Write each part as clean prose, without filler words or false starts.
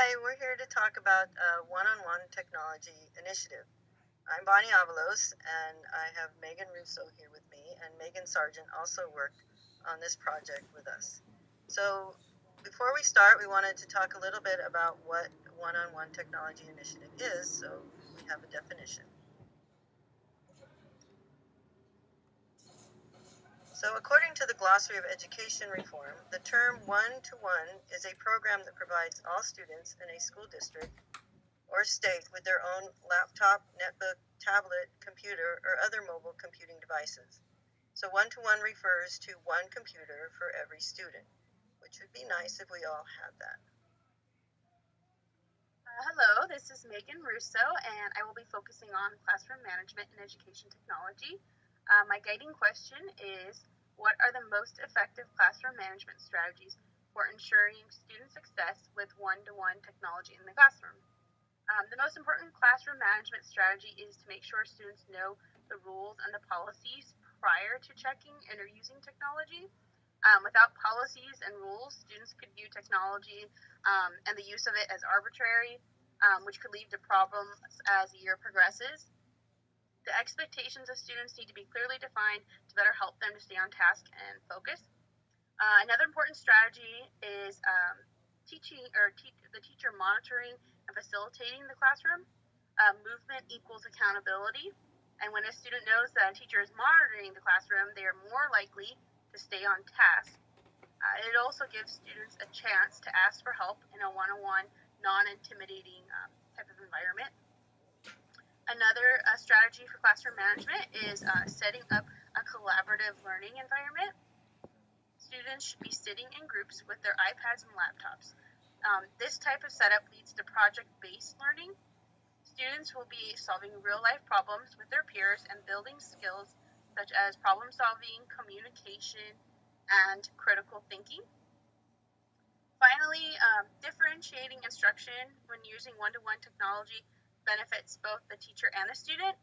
Hi, we're here to talk about a one-on-one technology initiative. I'm Bonnie Avalos, and I have Megan Russo here with me, and Megan Sargent also worked on this project with us. So, before we start, we wanted to talk a little bit about what one-on-one technology initiative is, so we have a definition. So, according to the Glossary of Education Reform, the term one-to-one is a program that provides all students in a school district or state with their own laptop, netbook, tablet, computer, or other mobile computing devices. So one-to-one refers to one computer for every student, which would be nice if we all had that. Hello, this is Megan Russo, and I will be focusing on classroom management and education technology. My guiding question is, what are the most effective classroom management strategies for ensuring student success with one-to-one technology in the classroom? The most important classroom management strategy is to make sure students know the rules and the policies prior to checking and or using technology. Without policies and rules, students could view technology and the use of it as arbitrary, which could lead to problems as the year progresses. The expectations of students need to be clearly defined to better help them to stay on task and focus. Another important strategy is the teacher monitoring and facilitating the classroom. Movement equals accountability, and when a student knows that a teacher is monitoring the classroom, they are more likely to stay on task. It also gives students a chance to ask for help in a one-on-one, non-intimidating type of environment. Another strategy for classroom management is setting up a collaborative learning environment. Students should be sitting in groups with their iPads and laptops. This type of setup leads to project-based learning. Students will be solving real-life problems with their peers and building skills such as problem solving, communication, and critical thinking. Finally, differentiating instruction when using one-to-one technology benefits both the teacher and the student.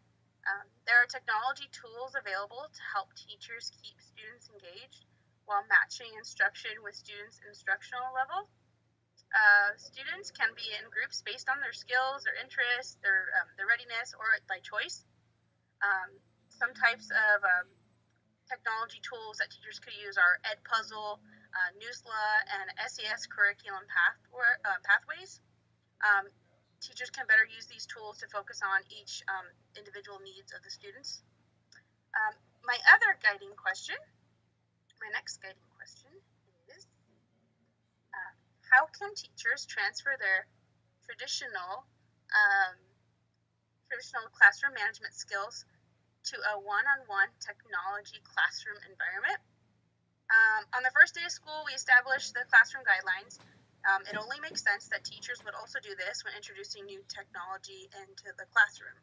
There are technology tools available to help teachers keep students engaged while matching instruction with students' instructional level. Students can be in groups based on their skills, their interests, their readiness, or by choice. Some types of technology tools that teachers could use are Edpuzzle, Newsla, and SES curriculum pathways. Teachers can better use these tools to focus on each individual needs of the students. My next guiding question is, how can teachers transfer their traditional classroom management skills to a one-on-one technology classroom environment? On the first day of school, we established the classroom guidelines. It only makes sense that teachers would also do this when introducing new technology into the classroom.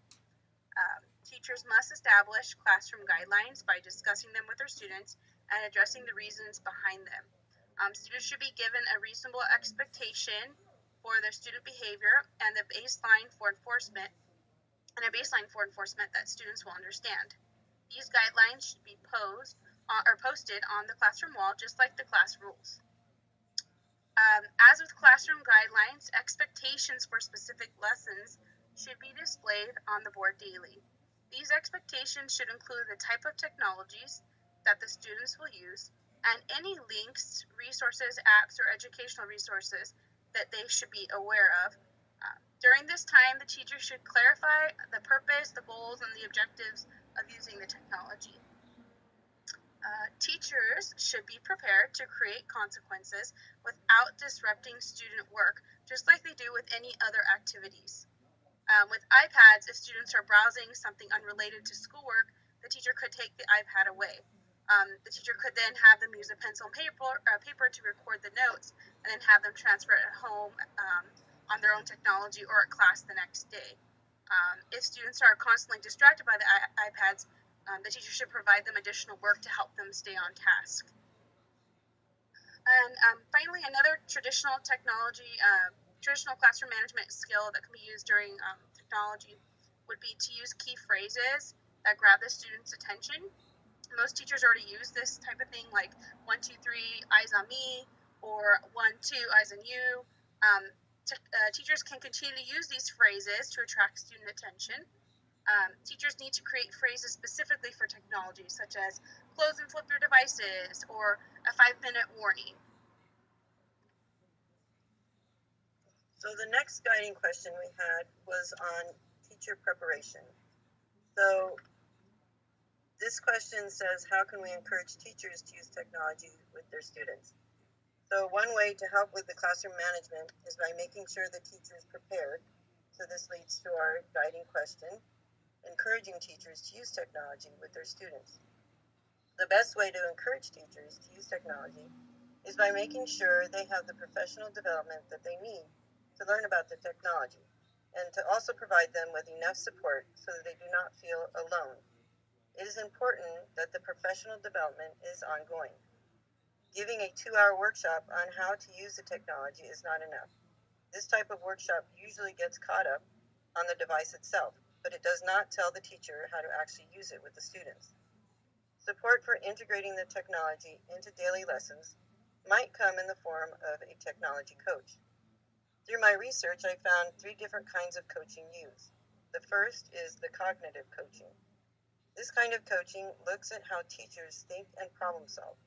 Teachers must establish classroom guidelines by discussing them with their students and addressing the reasons behind them. Students should be given a reasonable expectation for their student behavior and a baseline for enforcement that students will understand. These guidelines should be posted on the classroom wall, just like the class rules. As with classroom guidelines, expectations for specific lessons should be displayed on the board daily. These expectations should include the type of technologies that the students will use and any links, resources, apps, or educational resources that they should be aware of. During this time, the teacher should clarify the purpose, the goals, and the objectives of using the technology. Teachers should be prepared to create consequences without disrupting student work, just like they do with any other activities. With iPads, if students are browsing something unrelated to schoolwork, the teacher could take the iPad away. The teacher could then have them use a pencil and paper to record the notes and then have them transfer it at home on their own technology or at class the next day. If students are constantly distracted by the iPads, the teacher should provide them additional work to help them stay on task. And finally, another traditional classroom management skill that can be used during technology would be to use key phrases that grab the student's attention. Most teachers already use this type of thing, like 1, 2, 3, eyes on me, or 1, 2, eyes on you, to teachers can continue to use these phrases to attract student attention. Teachers need to create phrases specifically for technology, such as close and flip your devices or a 5-minute warning. So the next guiding question we had was on teacher preparation. So this question says, how can we encourage teachers to use technology with their students? So one way to help with the classroom management is by making sure the teacher is prepared. So this leads to our guiding question, encouraging teachers to use technology with their students. The best way to encourage teachers to use technology is by making sure they have the professional development that they need to learn about the technology, and to also provide them with enough support so that they do not feel alone. It is important that the professional development is ongoing. Giving a 2-hour workshop on how to use the technology is not enough. This type of workshop usually gets caught up on the device itself, but it does not tell the teacher how to actually use it with the students. Support for integrating the technology into daily lessons might come in the form of a technology coach. Through my research, I found 3 different kinds of coaching used. The first is the cognitive coaching. This kind of coaching looks at how teachers think and problem solve.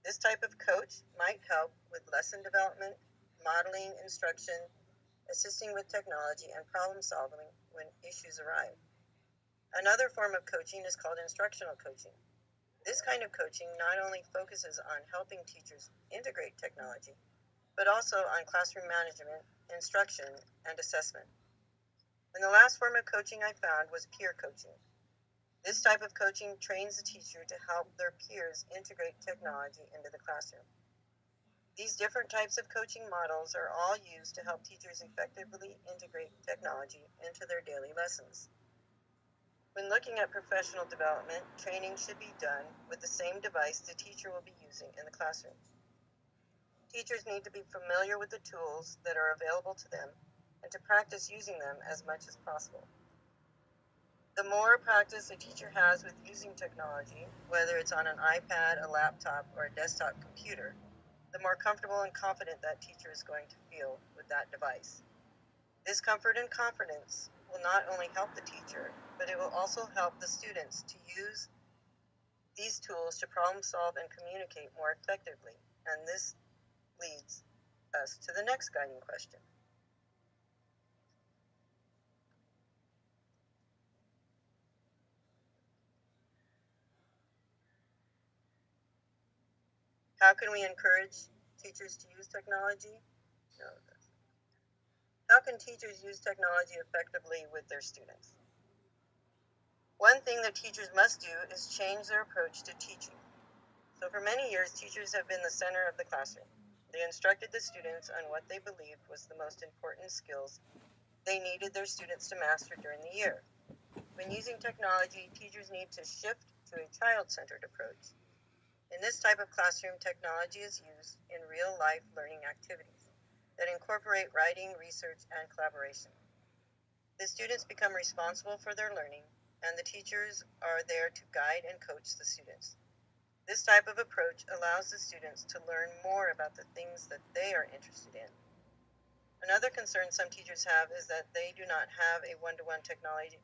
This type of coach might help with lesson development, modeling instruction, assisting with technology, and problem solving when issues arise. Another form of coaching is called instructional coaching. This kind of coaching not only focuses on helping teachers integrate technology, but also on classroom management, instruction, and assessment. And the last form of coaching I found was peer coaching. This type of coaching trains the teacher to help their peers integrate technology into the classroom. These different types of coaching models are all used to help teachers effectively integrate technology into their daily lessons. When looking at professional development, training should be done with the same device the teacher will be using in the classroom. Teachers need to be familiar with the tools that are available to them and to practice using them as much as possible. The more practice a teacher has with using technology, whether it's on an iPad, a laptop, or a desktop computer, the more comfortable and confident that teacher is going to feel with that device. This comfort and confidence will not only help the teacher, but it will also help the students to use these tools to problem solve and communicate more effectively. And this leads us to the next guiding question. How can we encourage teachers to use technology? No. How can teachers use technology effectively with their students? One thing that teachers must do is change their approach to teaching. So for many years, teachers have been the center of the classroom. They instructed the students on what they believed was the most important skills they needed their students to master during the year. When using technology, teachers need to shift to a child-centered approach. In this type of classroom, technology is used in real-life learning activities that incorporate writing, research, and collaboration. The students become responsible for their learning, and the teachers are there to guide and coach the students. This type of approach allows the students to learn more about the things that they are interested in. Another concern some teachers have is that they do not have a one-to-one technology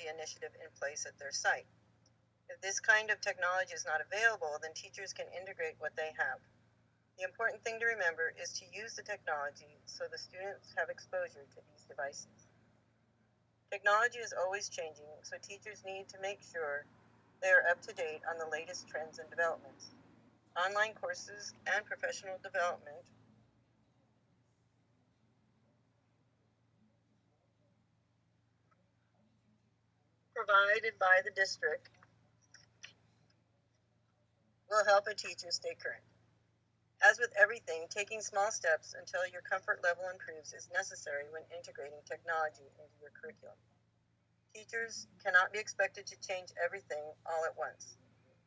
initiative in place at their site. If this kind of technology is not available, then teachers can integrate what they have. The important thing to remember is to use the technology so the students have exposure to these devices. Technology is always changing, so teachers need to make sure they are up to date on the latest trends and developments. Online courses and professional development provided by the district will help a teacher stay current. As with everything, taking small steps until your comfort level improves is necessary when integrating technology into your curriculum. Teachers cannot be expected to change everything all at once.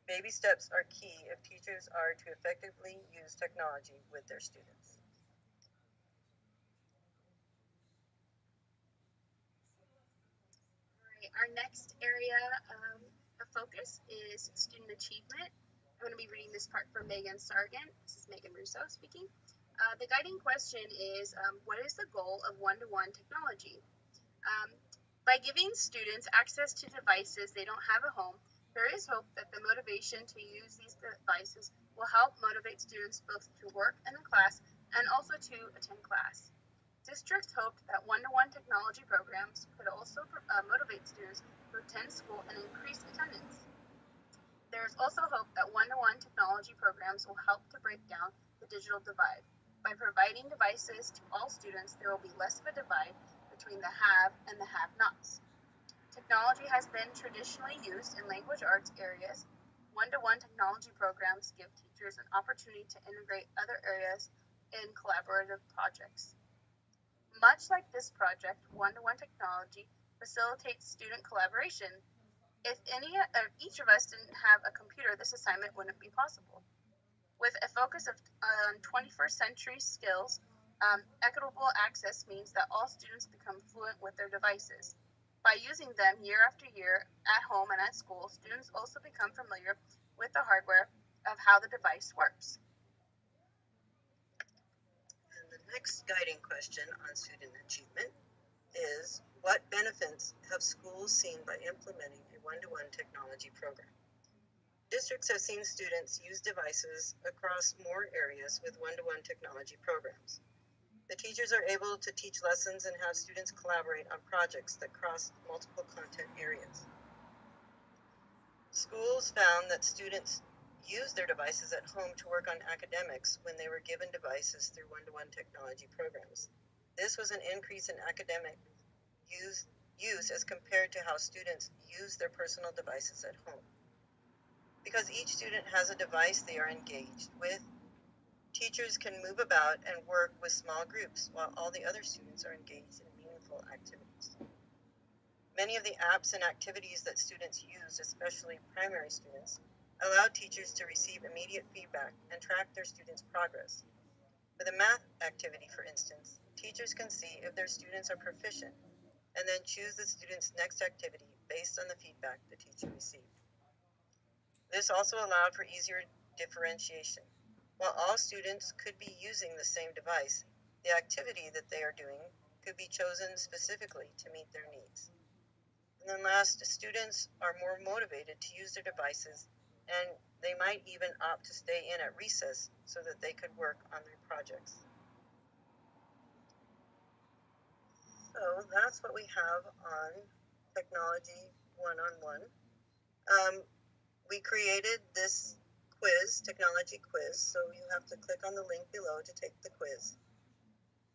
Baby steps are key if teachers are to effectively use technology with their students. Our next area of focus is student achievement. I'm going to be reading this part from Megan Sargent. This is Megan Russo speaking. The guiding question is, what is the goal of one-to-one technology? Um, by giving students access to devices they don't have at home, there is hope that the motivation to use these devices will help motivate students both to work in the class and also to attend class. Districts hoped that one-to-one technology programs could also motivate students to attend school and increase attendance. There is also hope that one-to-one technology programs will help to break down the digital divide. By providing devices to all students, there will be less of a divide between the have and the have-nots. Technology has been traditionally used in language arts areas. One-to-one technology programs give teachers an opportunity to integrate other areas in collaborative projects. Much like this project, one-to-one technology facilitates student collaboration. If each of us didn't have a computer, this assignment wouldn't be possible. With a focus on 21st century skills, equitable access means that all students become fluent with their devices. By using them year after year at home and at school, students also become familiar with the hardware of how the device works. And the next guiding question on student achievement is, what benefits have schools seen by implementing a one-to-one technology program? Districts have seen students use devices across more areas with one-to-one technology programs. The teachers are able to teach lessons and have students collaborate on projects that cross multiple content areas. Schools found that students used their devices at home to work on academics when they were given devices through one-to-one technology programs. This was an increase in academic use as compared to how students use their personal devices at home. Because each student has a device they are engaged with, teachers can move about and work with small groups while all the other students are engaged in meaningful activities. Many of the apps and activities that students used, especially primary students, allowed teachers to receive immediate feedback and track their students' progress. For the math activity, for instance, teachers can see if their students are proficient and then choose the student's next activity based on the feedback the teacher received. This also allowed for easier differentiation. While all students could be using the same device, the activity that they are doing could be chosen specifically to meet their needs. And then last, students are more motivated to use their devices, and they might even opt to stay in at recess so that they could work on their projects. So that's what we have on technology one-on-one. We created this quiz, technology quiz, so you have to click on the link below to take the quiz.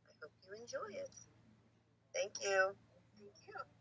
I hope you enjoy it. Thank you. Thank you.